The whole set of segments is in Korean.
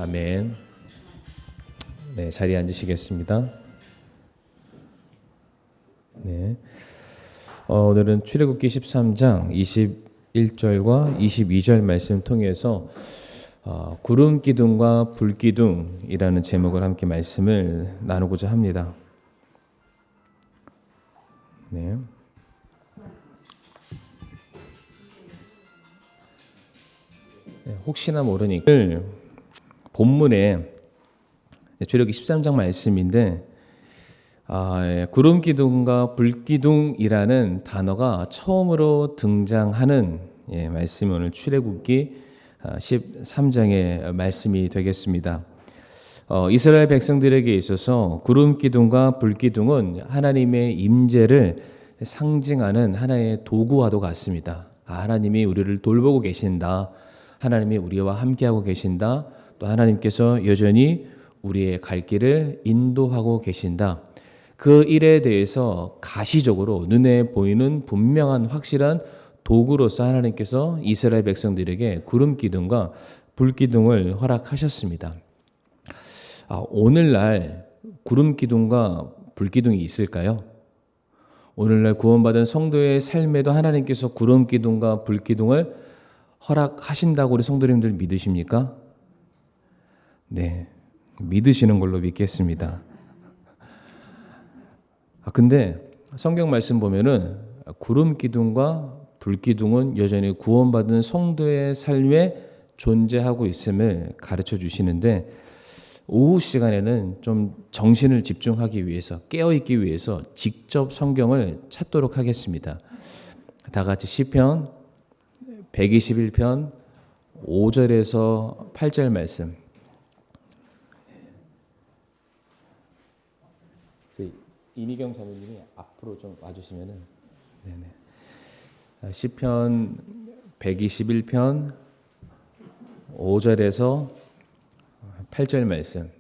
아멘. 네, 자리에 앉으시겠습니다. 네. 오늘은 출애굽기 13장 21절과 22절 말씀 통해서 구름 기둥과 불 기둥이라는 제목을 함께 말씀을 나누고자 합니다. 네. 혹시나 모르니까 본문에 출애굽기 13장 말씀인데 구름 기둥과 불 기둥이라는 단어가 처음으로 등장하는 말씀이 오늘 출애굽기 13장의 말씀이 되겠습니다. 이스라엘 백성들에게 있어서 구름 기둥과 불 기둥은 하나님의 임재를 상징하는 하나의 도구와도 같습니다. 하나님이 우리를 돌보고 계신다. 하나님이 우리와 함께하고 계신다. 또 하나님께서 여전히 우리의 갈 길을 인도하고 계신다. 그 일에 대해서 가시적으로 눈에 보이는 분명한 확실한 도구로서 하나님께서 이스라엘 백성들에게 구름 기둥과 불 기둥을 허락하셨습니다. 오늘날 구름 기둥과 불 기둥이 있을까요? 오늘날 구원받은 성도의 삶에도 하나님께서 구름 기둥과 불 기둥을 허락하신다고 우리 성도님들 믿으십니까? 네, 믿으시는 걸로 믿겠습니다. 근데 성경 말씀 보면은 구름 기둥과 불 기둥은 여전히 구원받은 성도의 삶에 존재하고 있음을 가르쳐 주시는데 오후 시간에는 좀 정신을 집중하기 위해서 깨어있기 위해서 직접 성경을 찾도록 하겠습니다. 다 같이 시편 121편 5절에서 8절 말씀. 이미경 자매님이 앞으로 좀 와주시면은. 네네. 시편 121편 5절에서 8절 말씀.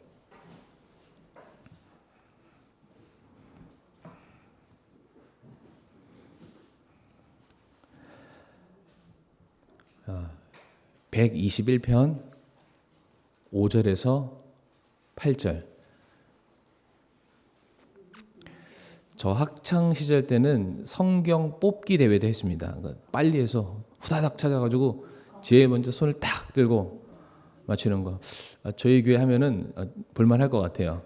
아, 121편 5절에서 8절. 저 학창 시절 때는 성경 뽑기 대회도 했습니다. 그러니까 빨리 해서 후다닥 찾아가지고 제일 먼저 손을 탁 들고 맞추는 거. 저희 교회 하면은 볼만할 것 같아요.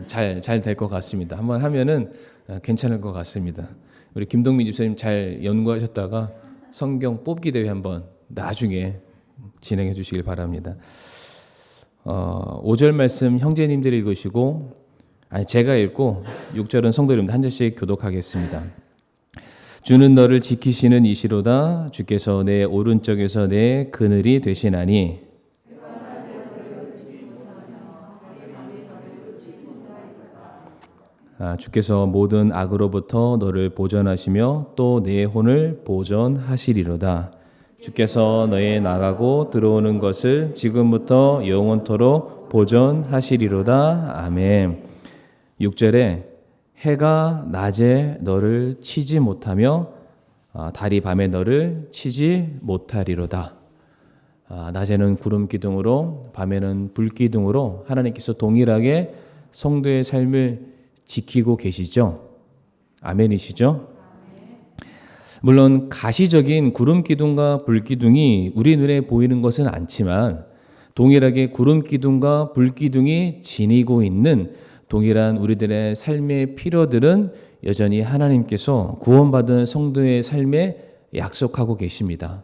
잘 될 것 같습니다. 한번 하면은 괜찮을 것 같습니다. 우리 김동민 집사님 잘 연구하셨다가 성경 뽑기 대회 한번 나중에 진행해 주시길 바랍니다. 5절 말씀 형제님들이 읽으시고 제가 읽고 6절은 성도님들 한 절씩 교독하겠습니다. 주는 너를 지키시는 이시로다. 주께서 내 오른쪽에서 내 그늘이 되시나니 주께서 모든 악으로부터 너를 보전하시며 또 내 혼을 보전하시리로다. 주께서 너의 나가고 들어오는 것을 지금부터 영원토록 보전하시리로다. 아멘. 6절에 해가 낮에 너를 치지 못하며 달이 밤에 너를 치지 못하리로다. 낮에는 구름 기둥으로 밤에는 불 기둥으로 하나님께서 동일하게 성도의 삶을 지키고 계시죠. 아멘이시죠? 물론 가시적인 구름 기둥과 불 기둥이 우리 눈에 보이는 것은 않지만 동일하게 구름 기둥과 불 기둥이 지니고 있는 동일한 우리들의 삶의 필요들은 여전히 하나님께서 구원받은 성도의 삶에 약속하고 계십니다.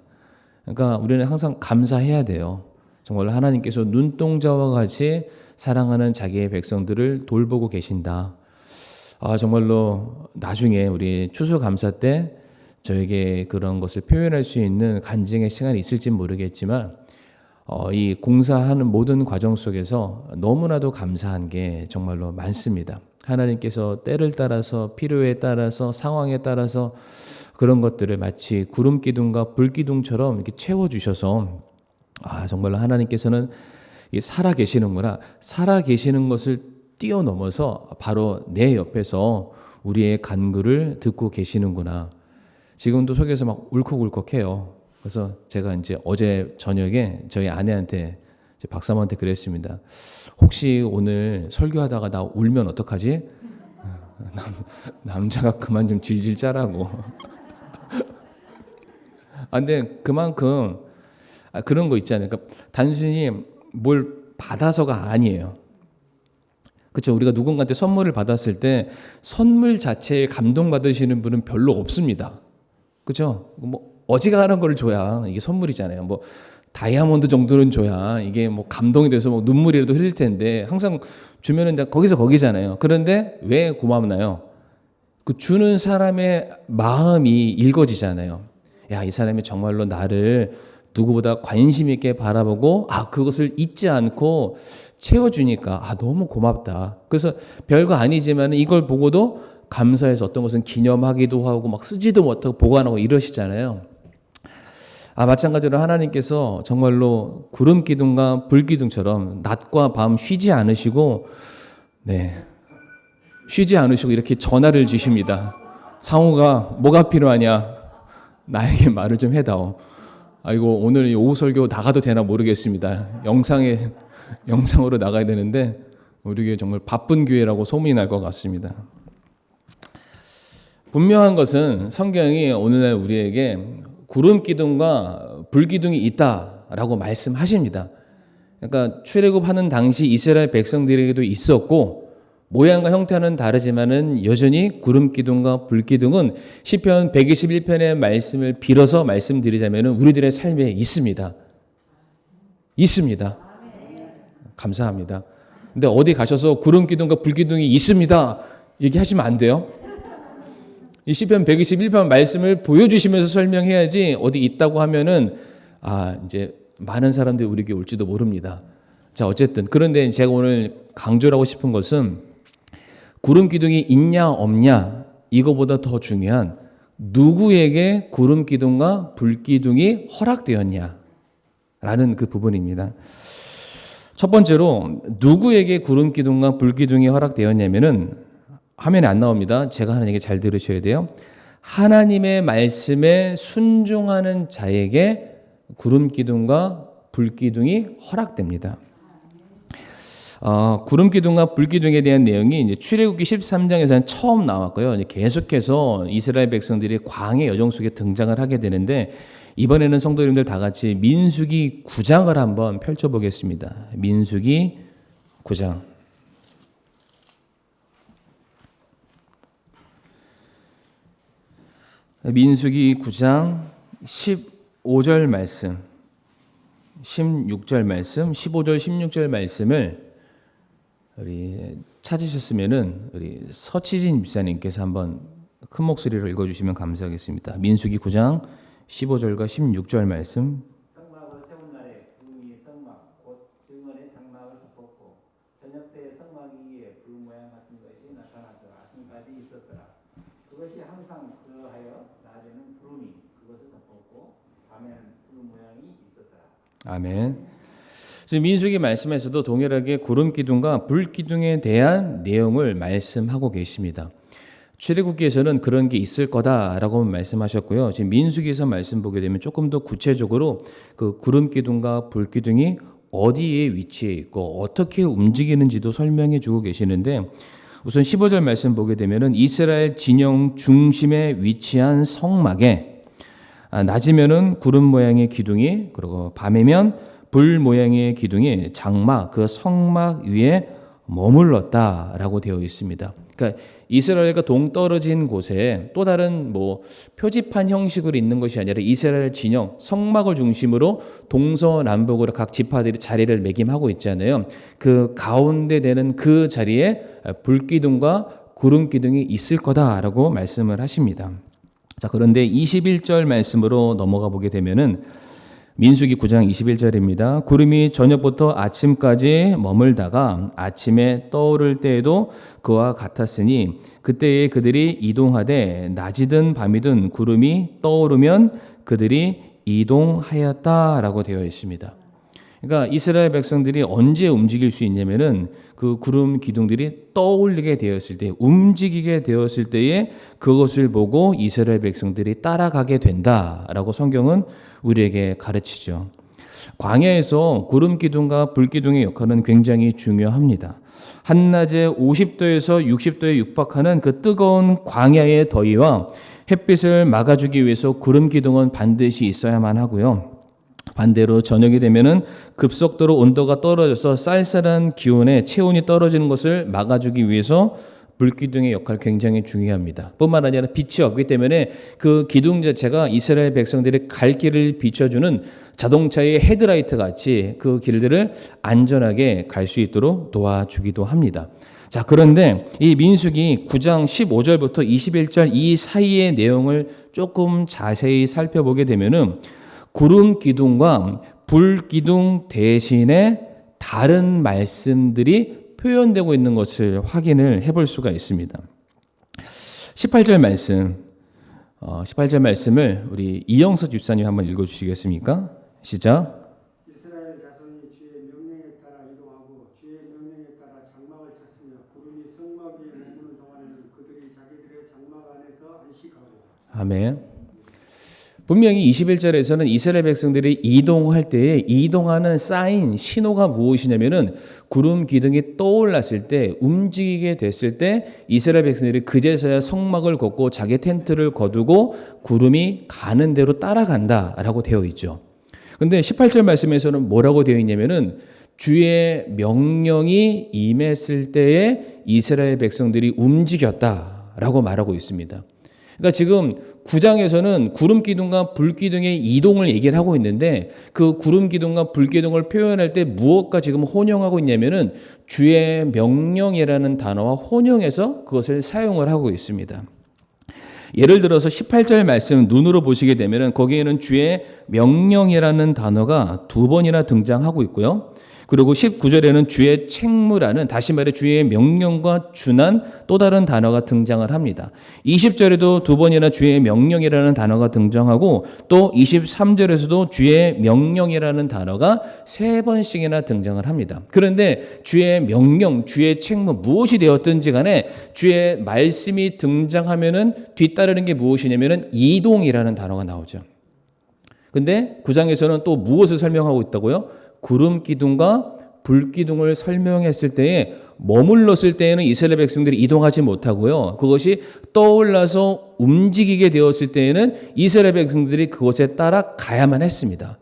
그러니까 우리는 항상 감사해야 돼요. 정말 하나님께서 눈동자와 같이 사랑하는 자기의 백성들을 돌보고 계신다. 정말로 나중에 우리 추수감사 때 저에게 그런 것을 표현할 수 있는 간증의 시간이 있을지 모르겠지만 이 공사하는 모든 과정 속에서 너무나도 감사한 게 정말로 많습니다. 하나님께서 때를 따라서 필요에 따라서 상황에 따라서 그런 것들을 마치 구름 기둥과 불 기둥처럼 이렇게 채워 주셔서 정말로 하나님께서는 살아 계시는구나. 살아 계시는 것을 뛰어넘어서 바로 내 옆에서 우리의 간구를 듣고 계시는구나. 지금도 속에서 막 울컥울컥해요. 그래서 제가 이제 어제 저녁에 저희 아내한테 제 박사님한테 그랬습니다. 혹시 오늘 설교하다가 나 울면 어떡하지? 남자가 그만 좀 질질 짜라고. 근데 그만큼 그런 거 있잖아요. 그러니까 단순히 뭘 받아서가 아니에요. 그렇죠. 우리가 누군가한테 선물을 받았을 때 선물 자체에 감동받으시는 분은 별로 없습니다. 그렇죠. 뭐 어지간한 걸 줘야 이게 선물이잖아요. 뭐 다이아몬드 정도는 줘야 이게 뭐 감동이 돼서 뭐 눈물이라도 흘릴 텐데 항상 주면은 거기서 거기잖아요. 그런데 왜 고맙나요? 그 주는 사람의 마음이 읽어지잖아요. 야, 이 사람이 정말로 나를 누구보다 관심 있게 바라보고 그것을 잊지 않고 채워주니까 너무 고맙다. 그래서 별거 아니지만 이걸 보고도 감사해서 어떤 것은 기념하기도 하고 막 쓰지도 못하고 보관하고 이러시잖아요. 마찬가지로 하나님께서 정말로 구름 기둥과 불 기둥처럼 낮과 밤 쉬지 않으시고 쉬지 않으시고 이렇게 전화를 주십니다. 상호가 뭐가 필요하냐? 나에게 말을 좀 해다오. 이거 오늘 이 오후 설교 나가도 되나 모르겠습니다. 영상으로 나가야 되는데 우리 교회 정말 바쁜 교회라고 소문이 날 것 같습니다. 분명한 것은 성경이 오늘날 우리에게 구름 기둥과 불 기둥이 있다라고 말씀하십니다. 그러니까 출애굽하는 당시 이스라엘 백성들에게도 있었고 모양과 형태는 다르지만은 여전히 구름 기둥과 불 기둥은 시편 121편의 말씀을 빌어서 말씀드리자면은 우리들의 삶에 있습니다. 있습니다. 감사합니다. 근데 어디 가셔서 구름 기둥과 불 기둥이 있습니다 얘기하시면 안 돼요. 이 시편 121편 말씀을 보여주시면서 설명해야지 어디 있다고 하면은 이제 많은 사람들이 우리 교회 올지도 모릅니다. 자, 어쨌든 그런데 제가 오늘 강조를 하고 싶은 것은 구름 기둥이 있냐 없냐 이거보다 더 중요한 누구에게 구름 기둥과 불 기둥이 허락되었냐라는 그 부분입니다. 첫 번째로 누구에게 구름 기둥과 불 기둥이 허락되었냐면은 화면에 안 나옵니다. 제가 하는 얘기 잘 들으셔야 돼요. 하나님의 말씀에 순종하는 자에게 구름 기둥과 불 기둥이 허락됩니다. 구름 기둥과 불 기둥에 대한 내용이 이제 출애굽기 13장에서는 처음 나왔고요. 이제 계속해서 이스라엘 백성들이 광해 여정 속에 등장을 하게 되는데 이번에는 성도님들 다 같이 민수기 9장을 한번 펼쳐보겠습니다. 민수기 9장. 민수기 9장 15절 말씀, 16절 말씀, 15절, 16절 말씀을 우리 찾으셨으면은 우리 서치진 집사님께서 한번 큰 목소리로 읽어주시면 감사하겠습니다. 민수기 9장 15절과 16절 말씀. 성막을 세운 날에 구름이 성막 곧 증언의 장막을 덮었고 저녁 때 성막 위에 불 모양 같은 것이 나타나서 아침까지 있었더라. 그것이 항상 그러하여 낮에는 구름이 그것을 덮었고 밤에는 불 모양이 있었더라. 아멘. 민수기 말씀에서도 동일하게 구름 기둥과 불 기둥에 대한 내용을 말씀하고 계십니다. 출애굽기에서는 그런 게 있을 거다라고 말씀하셨고요. 지금 민수기에서 말씀 보게 되면 조금 더 구체적으로 그 구름 기둥과 불 기둥이 어디에 위치해 있고 어떻게 움직이는지도 설명해 주고 계시는데 우선 15절 말씀 보게 되면은 이스라엘 진영 중심에 위치한 성막에 낮이면은 구름 모양의 기둥이 그리고 밤이면 불 모양의 기둥이 장막, 그 성막 위에 머물렀다라고 되어 있습니다. 그러니까 이스라엘과 동떨어진 곳에 또 다른 표지판 형식으로 있는 것이 아니라 이스라엘 진영, 성막을 중심으로 동서남북으로 각 지파들이 자리를 매김하고 있잖아요. 그 가운데 되는 그 자리에 불기둥과 구름기둥이 있을 거다라고 말씀을 하십니다. 자, 그런데 21절 말씀으로 넘어가 보게 되면은 민수기 9장 21절입니다. 구름이 저녁부터 아침까지 머물다가 아침에 떠오를 때에도 그와 같았으니 그때에 그들이 이동하되 낮이든 밤이든 구름이 떠오르면 그들이 이동하였다라고 되어 있습니다. 그러니까 이스라엘 백성들이 언제 움직일 수 있냐면은 그 구름 기둥들이 떠올리게 되었을 때, 움직이게 되었을 때에 그것을 보고 이스라엘 백성들이 따라가게 된다라고 성경은 우리에게 가르치죠. 광야에서 구름 기둥과 불 기둥의 역할은 굉장히 중요합니다. 한낮에 50도에서 60도에 육박하는 그 뜨거운 광야의 더위와 햇빛을 막아주기 위해서 구름 기둥은 반드시 있어야만 하고요. 반대로 저녁이 되면은 급속도로 온도가 떨어져서 쌀쌀한 기온에 체온이 떨어지는 것을 막아주기 위해서 불기둥의 역할 굉장히 중요합니다. 뿐만 아니라 빛이 없기 때문에 그 기둥 자체가 이스라엘 백성들의 갈 길을 비춰주는 자동차의 헤드라이트 같이 그 길들을 안전하게 갈 수 있도록 도와주기도 합니다. 자, 그런데 이 민수기 9장 15절부터 21절 이 사이의 내용을 조금 자세히 살펴보게 되면은 구름 기둥과 불 기둥 대신에 다른 말씀들이 표현되고 있는 것을 확인을 해볼 수가 있습니다. 18절 말씀을 우리 이영석 집사님 한번 읽어주시겠습니까? 시작. 이스라엘 자손이 주의 명령에 따라 이동하고 주의 명령에 따라 장막을 쳤으며 구름이 성막 위에 머무는 동안에는 그들이 자기들의 장막 안에서 안식하고. 아멘. 분명히 21절에서는 이스라엘 백성들이 이동할 때에 이동하는 사인, 신호가 무엇이냐면은 구름 기둥이 떠올랐을 때, 움직이게 됐을 때 이스라엘 백성들이 그제서야 성막을 걷고 자기 텐트를 거두고 구름이 가는 대로 따라간다라고 되어 있죠. 근데 18절 말씀에서는 뭐라고 되어 있냐면은 주의 명령이 임했을 때에 이스라엘 백성들이 움직였다라고 말하고 있습니다. 그러니까 지금 9장에서는 구름 기둥과 불 기둥의 이동을 얘기를 하고 있는데 그 구름 기둥과 불 기둥을 표현할 때 무엇과 지금 혼용하고 있냐면은 주의 명령이라는 단어와 혼용해서 그것을 사용을 하고 있습니다. 예를 들어서 18절 말씀 눈으로 보시게 되면은 거기에는 주의 명령이라는 단어가 2번이나 등장하고 있고요. 그리고 19절에는 주의 책무라는, 다시 말해 주의 명령과 준한 또 다른 단어가 등장을 합니다. 20절에도 2번이나 주의 명령이라는 단어가 등장하고 또 23절에서도 주의 명령이라는 단어가 3번씩이나 등장을 합니다. 그런데 주의 명령, 주의 책무 무엇이 되었든지 간에 주의 말씀이 등장하면은 뒤따르는 게 무엇이냐면은 이동이라는 단어가 나오죠. 근데 9장에서는 또 무엇을 설명하고 있다고요? 구름 기둥과 불 기둥을 설명했을 때에 머물렀을 때에는 이스라엘 백성들이 이동하지 못하고요. 그것이 떠올라서 움직이게 되었을 때에는 이스라엘 백성들이 그곳에 따라 가야만 했습니다.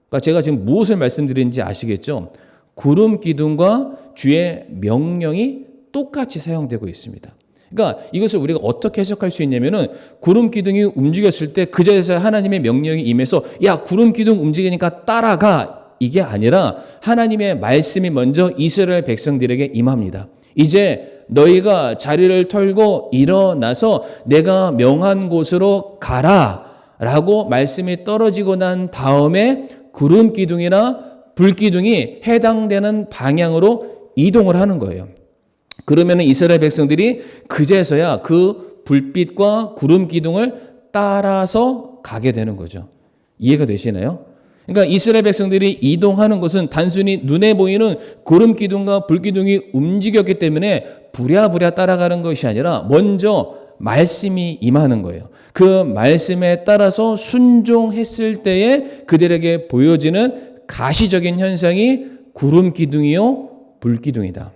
그러니까 제가 지금 무엇을 말씀드리는지 아시겠죠? 구름 기둥과 주의 명령이 똑같이 사용되고 있습니다. 그러니까 이것을 우리가 어떻게 해석할 수 있냐면은 구름 기둥이 움직였을 때 그 자리에서 하나님의 명령이 임해서 야, 구름 기둥 움직이니까 따라가, 이게 아니라 하나님의 말씀이 먼저 이스라엘 백성들에게 임합니다. 이제 너희가 자리를 털고 일어나서 내가 명한 곳으로 가라 라고 말씀이 떨어지고 난 다음에 구름 기둥이나 불 기둥이 해당되는 방향으로 이동을 하는 거예요. 그러면 이스라엘 백성들이 그제서야 그 불빛과 구름 기둥을 따라서 가게 되는 거죠. 이해가 되시나요? 그러니까 이스라엘 백성들이 이동하는 것은 단순히 눈에 보이는 구름 기둥과 불 기둥이 움직였기 때문에 부랴부랴 따라가는 것이 아니라 먼저 말씀이 임하는 거예요. 그 말씀에 따라서 순종했을 때에 그들에게 보여지는 가시적인 현상이 구름 기둥이요, 불 기둥이다.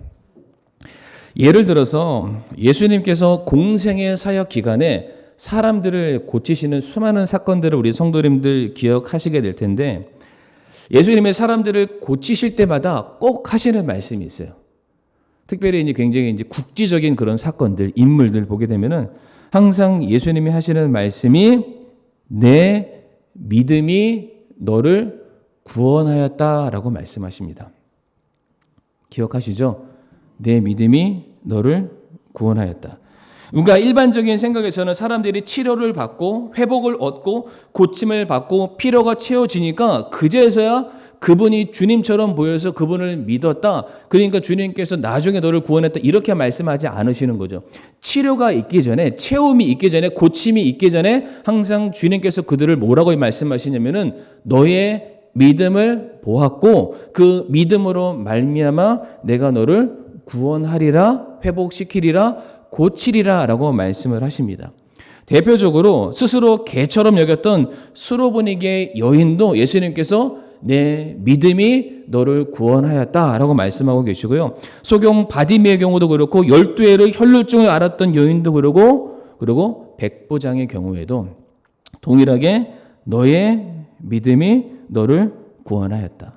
예를 들어서 예수님께서 공생의 사역 기간에 사람들을 고치시는 수많은 사건들을 우리 성도님들 기억하시게 될 텐데 예수님의 사람들을 고치실 때마다 꼭 하시는 말씀이 있어요. 특별히 이제 굉장히 이제 국지적인 그런 사건들, 인물들 보게 되면은 항상 예수님이 하시는 말씀이 내 믿음이 너를 구원하였다라고 말씀하십니다. 기억하시죠? 내 믿음이 너를 구원하였다. 그러니까 일반적인 생각에서는 사람들이 치료를 받고 회복을 얻고 고침을 받고 피로가 채워지니까 그제서야 그분이 주님처럼 보여서 그분을 믿었다. 그러니까 주님께서 나중에 너를 구원했다. 이렇게 말씀하지 않으시는 거죠. 치료가 있기 전에, 체험이 있기 전에, 고침이 있기 전에 항상 주님께서 그들을 뭐라고 말씀하시냐면은 너의 믿음을 보았고 그 믿음으로 말미암아 내가 너를 구원하리라, 회복시키리라, 고치리라 라고 말씀을 하십니다. 대표적으로 스스로 개처럼 여겼던 수로보니게의 여인도 예수님께서 내 믿음이 너를 구원하였다라고 말씀하고 계시고요. 소경 바디메의 경우도 그렇고 12회의 혈루증을 앓았던 여인도 그리고 백부장의 경우에도 동일하게 너의 믿음이 너를 구원하였다.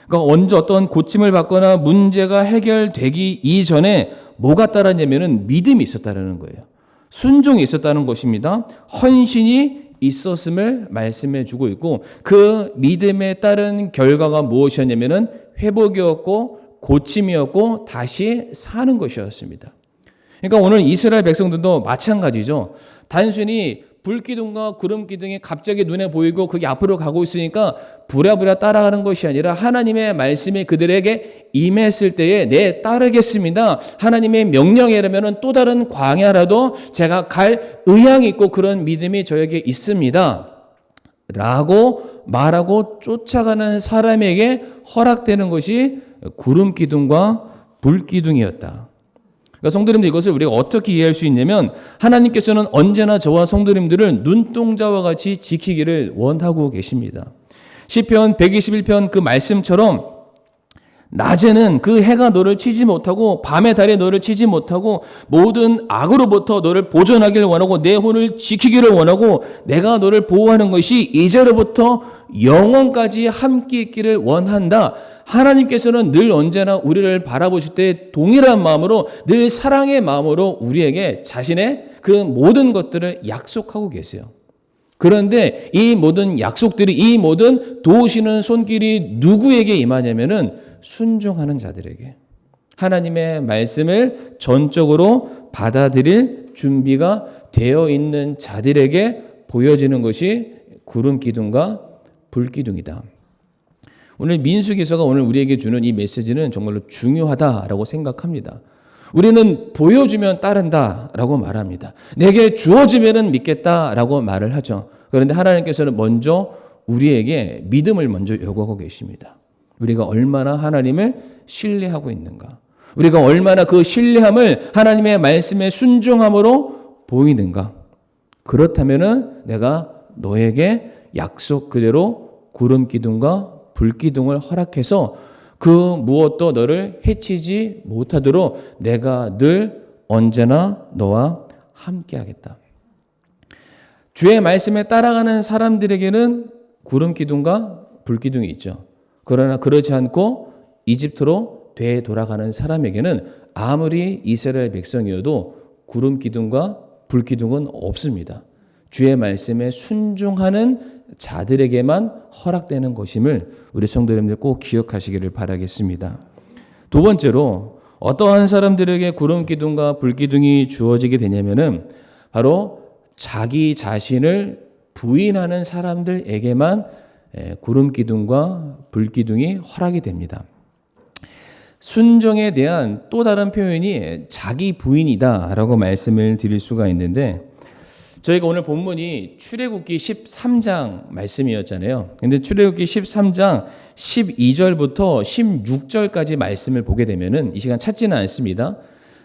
그러니까 언제 어떤 고침을 받거나 문제가 해결되기 이전에 뭐가 따랐냐면은 믿음이 있었다는 거예요. 순종이 있었다는 것입니다. 헌신이 있었음을 말씀해 주고 있고 그 믿음에 따른 결과가 무엇이었냐면은 회복이었고 고침이었고 다시 사는 것이었습니다. 그러니까 오늘 이스라엘 백성들도 마찬가지죠. 단순히 불기둥과 구름기둥이 갑자기 눈에 보이고 그게 앞으로 가고 있으니까 부랴부랴 따라가는 것이 아니라 하나님의 말씀이 그들에게 임했을 때에 네 따르겠습니다. 하나님의 명령이라면 또 다른 광야라도 제가 갈 의향이 있고 그런 믿음이 저에게 있습니다. 라고 말하고 쫓아가는 사람에게 허락되는 것이 구름기둥과 불기둥이었다. 그러니까 성도님들 이것을 우리가 어떻게 이해할 수 있냐면 하나님께서는 언제나 저와 성도님들을 눈동자와 같이 지키기를 원하고 계십니다. 시편 121편 그 말씀처럼 낮에는 그 해가 너를 치지 못하고 밤에 달이 너를 치지 못하고 모든 악으로부터 너를 보존하기를 원하고 내 혼을 지키기를 원하고 내가 너를 보호하는 것이 이제로부터 영원까지 함께 있기를 원한다. 하나님께서는 늘 언제나 우리를 바라보실 때 동일한 마음으로 늘 사랑의 마음으로 우리에게 자신의 그 모든 것들을 약속하고 계세요. 그런데 이 모든 약속들이 이 모든 도우시는 손길이 누구에게 임하냐면은 순종하는 자들에게 하나님의 말씀을 전적으로 받아들일 준비가 되어 있는 자들에게 보여지는 것이 구름기둥과 불기둥이다. 오늘 민수기서가 오늘 우리에게 주는 이 메시지는 정말로 중요하다라고 생각합니다. 우리는 보여주면 따른다라고 말합니다. 내게 주어지면 믿겠다라고 말을 하죠. 그런데 하나님께서는 먼저 우리에게 믿음을 먼저 요구하고 계십니다. 우리가 얼마나 하나님을 신뢰하고 있는가? 우리가 얼마나 그 신뢰함을 하나님의 말씀에 순종함으로 보이는가? 그렇다면은 내가 너에게 약속 그대로 구름기둥과 불기둥을 허락해서 그 무엇도 너를 해치지 못하도록 내가 늘 언제나 너와 함께하겠다. 주의 말씀에 따라가는 사람들에게는 구름기둥과 불기둥이 있죠. 그러나 그렇지 않고 이집트로 되돌아가는 사람에게는 아무리 이스라엘 백성이어도 구름기둥과 불기둥은 없습니다. 주의 말씀에 순종하는 자들에게만 허락되는 것임을 우리 성도님들 꼭 기억하시기를 바라겠습니다. 두 번째로 어떠한 사람들에게 구름기둥과 불기둥이 주어지게 되냐면은 바로 자기 자신을 부인하는 사람들에게만 구름기둥과 불기둥이 허락이 됩니다. 순종에 대한 또 다른 표현이 자기 부인이다라고 말씀을 드릴 수가 있는데 저희가 오늘 본문이 출애굽기 13장 말씀이었잖아요. 근데 출애굽기 13장 12절부터 16절까지 말씀을 보게 되면은 이 시간 찾지는 않습니다.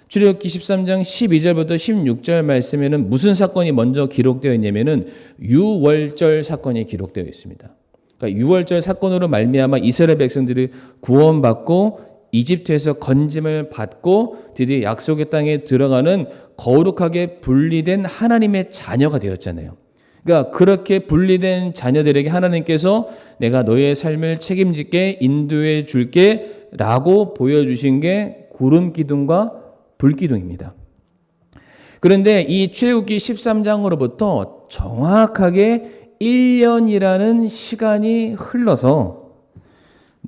출애굽기 13장 12절부터 16절 말씀에는 무슨 사건이 먼저 기록되어 있냐면은 유월절 사건이 기록되어 있습니다. 그러니까 유월절 사건으로 말미암아 이스라엘 백성들이 구원받고 이집트에서 건짐을 받고 드디어 약속의 땅에 들어가는 거룩하게 분리된 하나님의 자녀가 되었잖아요. 그러니까 그렇게 분리된 자녀들에게 하나님께서 내가 너의 삶을 책임질게 인도해 줄게 라고 보여주신 게 구름기둥과 불기둥입니다. 그런데 이 출애굽기 13장으로부터 정확하게 1년이라는 시간이 흘러서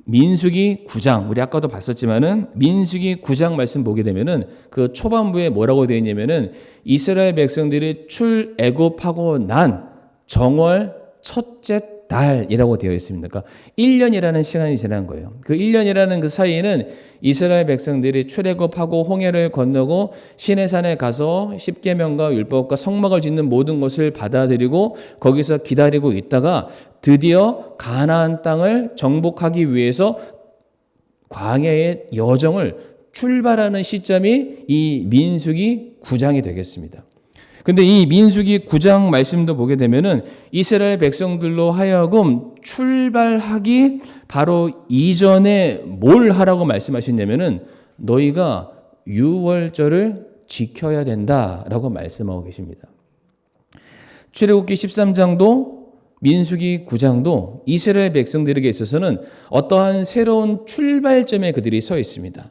민수기 9장, 우리 아까도 봤었지만은 민수기 9장 말씀 보게 되면은 그 초반부에 뭐라고 되어 있냐면은 이스라엘 백성들이 출애굽하고 난 정월 첫째 달이라고 되어 있습니다. 그러니까 1년이라는 시간이 지난 거예요. 그 1년이라는 그 사이에는 이스라엘 백성들이 출애굽하고 홍해를 건너고 시내산에 가서 십계명과 율법과 성막을 짓는 모든 것을 받아들이고 거기서 기다리고 있다가 드디어 가나안 땅을 정복하기 위해서 광야의 여정을 출발하는 시점이 이 민수기 9장이 되겠습니다. 근데 이 민수기 9장 말씀도 보게 되면은 이스라엘 백성들로 하여금 출발하기 바로 이전에 뭘 하라고 말씀하셨냐면은 너희가 유월절을 지켜야 된다라고 말씀하고 계십니다. 출애굽기 13장도 민수기 9장도 이스라엘 백성들에게 있어서는 어떠한 새로운 출발점에 그들이 서 있습니다.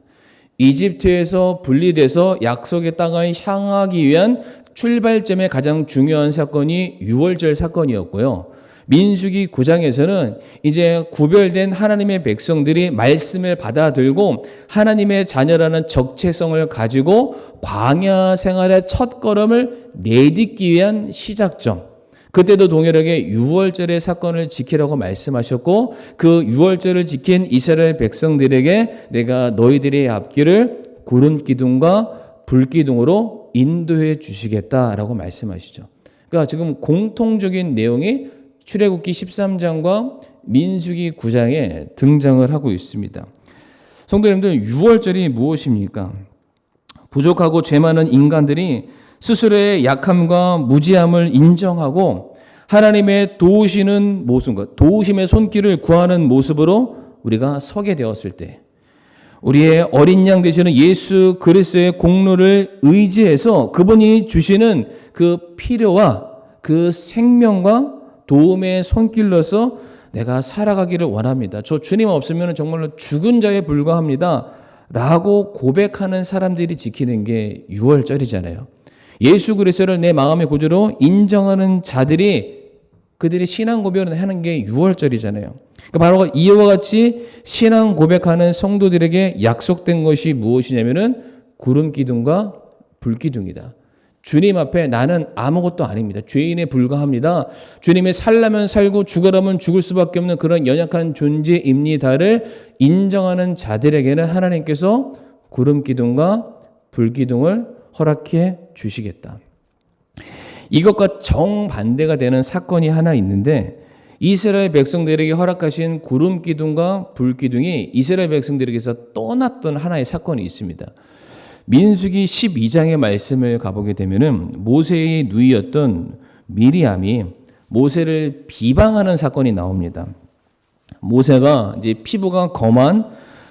이집트에서 분리돼서 약속의 땅을 향하기 위한 출발점의 가장 중요한 사건이 유월절 사건이었고요. 민수기 9장에서는 이제 구별된 하나님의 백성들이 말씀을 받아들고 하나님의 자녀라는 정체성을 가지고 광야 생활의 첫걸음을 내딛기 위한 시작점. 그때도 동일하게 유월절의 사건을 지키라고 말씀하셨고 그 유월절을 지킨 이스라엘 백성들에게 내가 너희들의 앞길을 구름 기둥과 불 기둥으로 인도해 주시겠다라고 말씀하시죠. 그러니까 지금 공통적인 내용이 출애굽기 13장과 민수기 9장에 등장을 하고 있습니다. 성도님들, 유월절이 무엇입니까? 부족하고 죄 많은 인간들이 스스로의 약함과 무지함을 인정하고 하나님의 도우시는 모습과 도우심의 손길을 구하는 모습으로 우리가 서게 되었을 때 우리의 어린 양 되시는 예수 그리스도의 공로를 의지해서 그분이 주시는 그 필요와 그 생명과 도움의 손길로서 내가 살아가기를 원합니다. 저 주님 없으면 정말로 죽은 자에 불과합니다. 라고 고백하는 사람들이 지키는 게 유월절이잖아요. 예수 그리스도를 내 마음의 구주로 인정하는 자들이 그들이 신앙 고백을 하는 게 유월절이잖아요. 그러니까 바로 이와 같이 신앙 고백하는 성도들에게 약속된 것이 무엇이냐면은 구름 기둥과 불 기둥이다. 주님 앞에 나는 아무것도 아닙니다. 죄인에 불과합니다. 주님이 살라면 살고 죽으라면 죽을 수밖에 없는 그런 연약한 존재입니다를 인정하는 자들에게는 하나님께서 구름 기둥과 불 기둥을 허락해 주시겠다. 이것과 정반대가 되는 사건이 하나 있는데 이스라엘 백성들에게 허락하신 구름 기둥과 불 기둥이 이스라엘 백성들에게서 떠났던 하나의 사건이 있습니다. 민수기 12장의 말씀을 가보게 되면은 모세의 누이였던 미리암이 모세를 비방하는 사건이 나옵니다. 모세가 이제 피부가 검한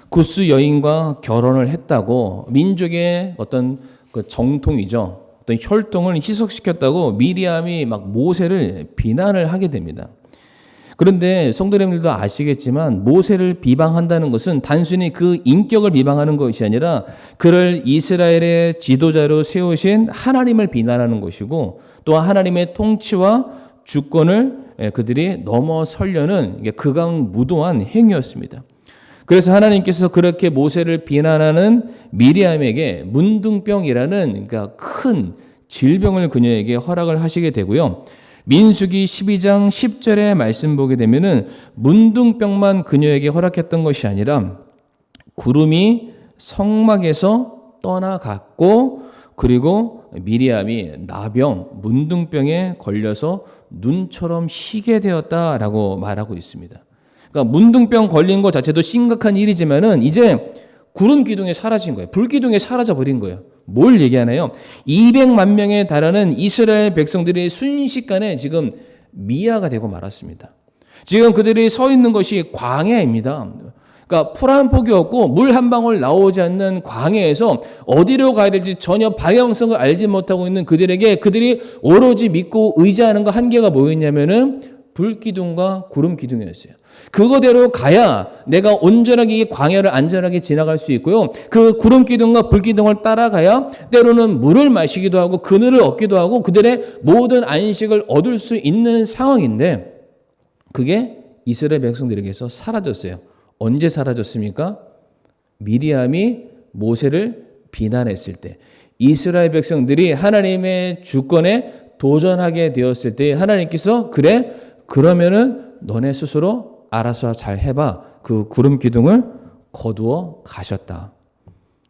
구스 여인과 결혼을 했다고 민족의 어떤 그 정통이죠. 어떤 혈통을 희석시켰다고 미리암이 막 모세를 비난을 하게 됩니다. 그런데 성도님들도 아시겠지만 모세를 비방한다는 것은 단순히 그 인격을 비방하는 것이 아니라 그를 이스라엘의 지도자로 세우신 하나님을 비난하는 것이고 또 하나님의 통치와 주권을 그들이 넘어서려는 극악무도한 행위였습니다. 그래서 하나님께서 그렇게 모세를 비난하는 미리암에게 문둥병이라는 그러니까 큰 질병을 그녀에게 허락을 하시게 되고요. 민수기 12장 10절의 말씀 보게 되면은 문둥병만 그녀에게 허락했던 것이 아니라 구름이 성막에서 떠나갔고 그리고 미리암이 나병, 문둥병에 걸려서 눈처럼 희게 되었다라고 말하고 있습니다. 그러니까 문둥병 걸린 것 자체도 심각한 일이지만은 이제 구름 기둥이 사라진 거예요. 불 기둥이 사라져 버린 거예요. 뭘 얘기하나요? 200만 명에 달하는 이스라엘 백성들이 순식간에 지금 미아가 되고 말았습니다. 지금 그들이 서 있는 것이 광야입니다. 그러니까 풀 한 폭이 없고 물 한 방울 나오지 않는 광야에서 어디로 가야 될지 전혀 방향성을 알지 못하고 있는 그들에게 그들이 오로지 믿고 의지하는 거 한계가 뭐였냐면은 불 기둥과 구름 기둥이었어요. 그거대로 가야 내가 온전하게 이 광야를 안전하게 지나갈 수 있고요. 그 구름 기둥과 불 기둥을 따라가야 때로는 물을 마시기도 하고 그늘을 얻기도 하고 그들의 모든 안식을 얻을 수 있는 상황인데 그게 이스라엘 백성들에게서 사라졌어요. 언제 사라졌습니까? 미리암이 모세를 비난했을 때 이스라엘 백성들이 하나님의 주권에 도전하게 되었을 때 하나님께서 그래 그러면은 너네 스스로 알아서 잘 해봐. 그 구름 기둥을 거두어 가셨다.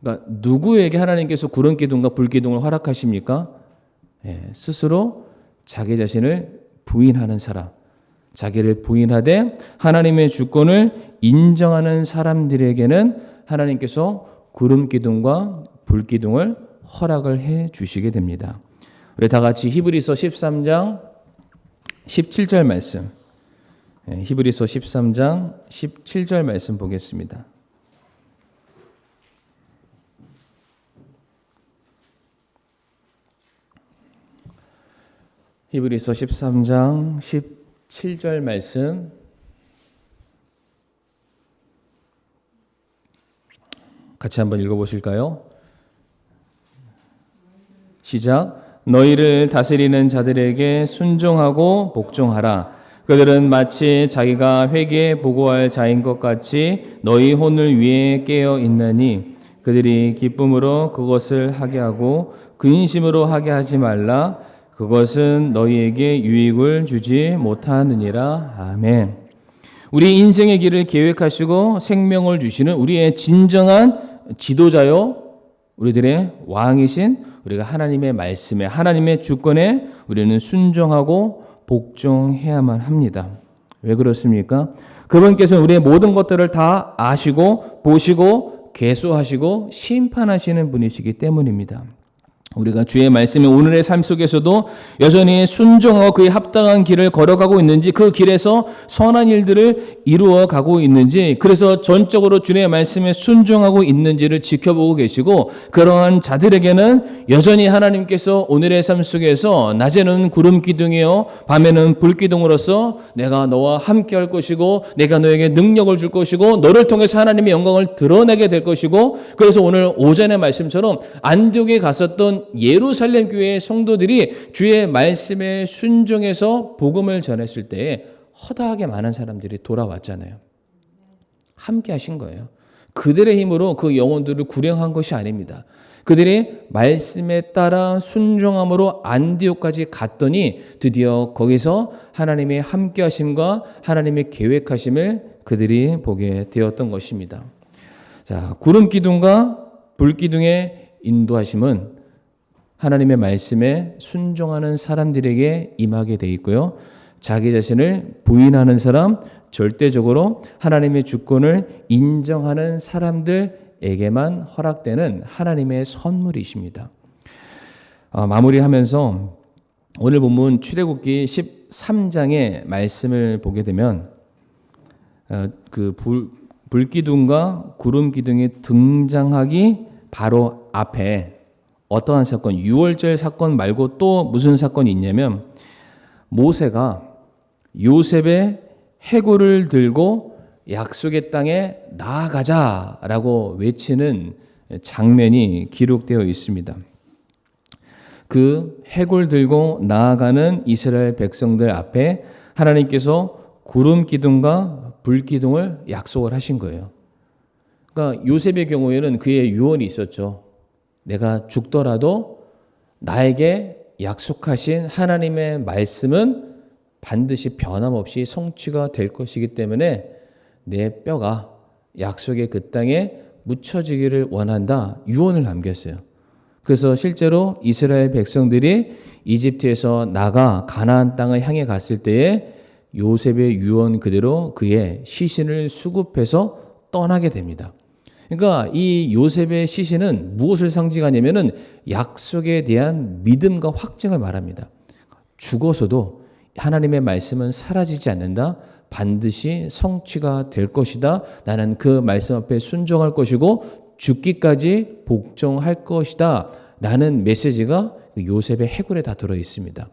그러니까 누구에게 하나님께서 구름 기둥과 불 기둥을 허락하십니까? 스스로 자기 자신을 부인하는 사람, 자기를 부인하되 하나님의 주권을 인정하는 사람들에게는 하나님께서 구름 기둥과 불 기둥을 허락을 해 주시게 됩니다. 우리 다 같이 히브리서 13장 17절 말씀. 히브리서 13장 17절 말씀 보겠습니다. 히브리서 13장 17절 말씀 같이 한번 읽어보실까요? 시작. 너희를 다스리는 자들에게 순종하고 복종하라. 그들은 마치 자기가 회개에 보고할 자인 것 같이 너희 혼을 위해 깨어 있나니 그들이 기쁨으로 그것을 하게 하고 근심으로 하게 하지 말라. 그것은 너희에게 유익을 주지 못하느니라. 아멘. 우리 인생의 길을 계획하시고 생명을 주시는 우리의 진정한 지도자요, 우리들의 왕이신 우리가 하나님의 말씀에, 하나님의 주권에 우리는 순종하고 복종해야만 합니다. 왜 그렇습니까? 그분께서는 우리의 모든 것들을 다 아시고 보시고 계수하시고 심판하시는 분이시기 때문입니다. 우리가 주의 말씀에 오늘의 삶 속에서도 여전히 순종하고 그에 합당한 길을 걸어가고 있는지, 그 길에서 선한 일들을 이루어 가고 있는지, 그래서 전적으로 주의 말씀에 순종하고 있는지를 지켜보고 계시고, 그러한 자들에게는 여전히 하나님께서 오늘의 삶 속에서 낮에는 구름 기둥이요 밤에는 불 기둥으로서 내가 너와 함께 할 것이고 내가 너에게 능력을 줄 것이고 너를 통해서 하나님의 영광을 드러내게 될 것이고, 그래서 오늘 오전의 말씀처럼 안디옥에 갔었던 예루살렘 교회의 성도들이 주의 말씀에 순종해서 복음을 전했을 때에 허다하게 많은 사람들이 돌아왔잖아요. 함께 하신 거예요. 그들의 힘으로 그 영혼들을 구령한 것이 아닙니다. 그들이 말씀에 따라 순종함으로 안디옥까지 갔더니 드디어 거기서 하나님의 함께 하심과 하나님의 계획하심을 그들이 보게 되었던 것입니다. 자, 구름 기둥과 불 기둥의 인도하심은 하나님의 말씀에 순종하는 사람들에게 임하게 돼 있고요. 자기 자신을 부인하는 사람, 절대적으로 하나님의 주권을 인정하는 사람들에게만 허락되는 하나님의 선물이십니다. 마무리하면서 오늘 본문 출애굽기 13장의 말씀을 보게 되면 그 불기둥과 구름기둥이 등장하기 바로 앞에 어떠한 사건, 유월절 사건 말고 또 무슨 사건이 있냐면 모세가 요셉의 해골을 들고 약속의 땅에 나아가자라고 외치는 장면이 기록되어 있습니다. 그 해골 들고 나아가는 이스라엘 백성들 앞에 하나님께서 구름 기둥과 불 기둥을 약속을 하신 거예요. 그러니까 요셉의 경우에는 그의 유언이 있었죠. 내가 죽더라도 나에게 약속하신 하나님의 말씀은 반드시 변함없이 성취가 될 것이기 때문에 내 뼈가 약속의 그 땅에 묻혀지기를 원한다. 유언을 남겼어요. 그래서 실제로 이스라엘 백성들이 이집트에서 나가 가나안 땅을 향해 갔을 때에 요셉의 유언 그대로 그의 시신을 수급해서 떠나게 됩니다. 그러니까 이 요셉의 시신은 무엇을 상징하냐면은 약속에 대한 믿음과 확증을 말합니다. 죽어서도 하나님의 말씀은 사라지지 않는다. 반드시 성취가 될 것이다. 나는 그 말씀 앞에 순종할 것이고 죽기까지 복종할 것이다. 라는 메시지가 요셉의 해골에 다 들어 있습니다.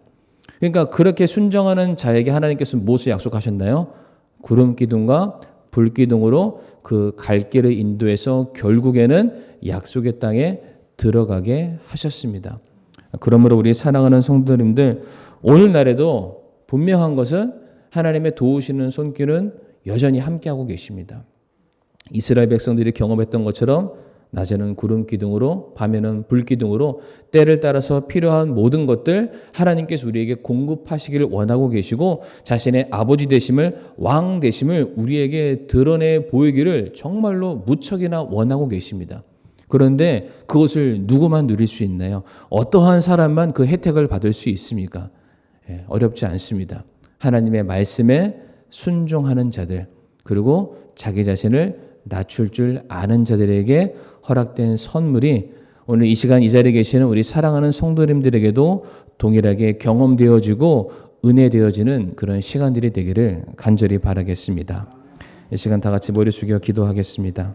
그러니까 그렇게 순종하는 자에게 하나님께서 무엇을 약속하셨나요? 구름 기둥과 불 기둥으로 그 갈 길을 인도해서 결국에는 약속의 땅에 들어가게 하셨습니다. 그러므로 우리 사랑하는 성도님들, 오늘날에도 분명한 것은 하나님의 도우시는 손길은 여전히 함께하고 계십니다. 이스라엘 백성들이 경험했던 것처럼 낮에는 구름 기둥으로 밤에는 불 기둥으로 때를 따라서 필요한 모든 것들 하나님께서 우리에게 공급하시기를 원하고 계시고 자신의 아버지 되심을, 왕 되심을 우리에게 드러내 보이기를 정말로 무척이나 원하고 계십니다. 그런데 그것을 누구만 누릴 수 있나요? 어떠한 사람만 그 혜택을 받을 수 있습니까? 어렵지 않습니다. 하나님의 말씀에 순종하는 자들, 그리고 자기 자신을 낮출 줄 아는 자들에게 허락된 선물이 오늘 이 시간 이 자리에 계시는 우리 사랑하는 성도님들에게도 동일하게 경험되어지고 은혜되어지는 그런 시간들이 되기를 간절히 바라겠습니다. 이 시간 다 같이 머리 숙여 기도하겠습니다.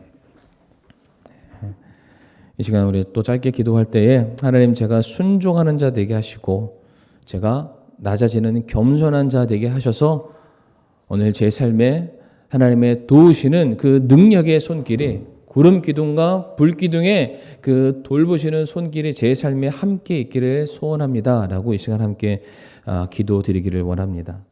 이 시간 우리 또 짧게 기도할 때에 하나님 제가 순종하는 자 되게 하시고 제가 낮아지는 겸손한 자 되게 하셔서 오늘 제 삶에 하나님의 도우시는 그 능력의 손길이 구름 기둥과 불 기둥의 그 돌보시는 손길이 제 삶에 함께 있기를 소원합니다라고 이 시간 함께 기도드리기를 원합니다.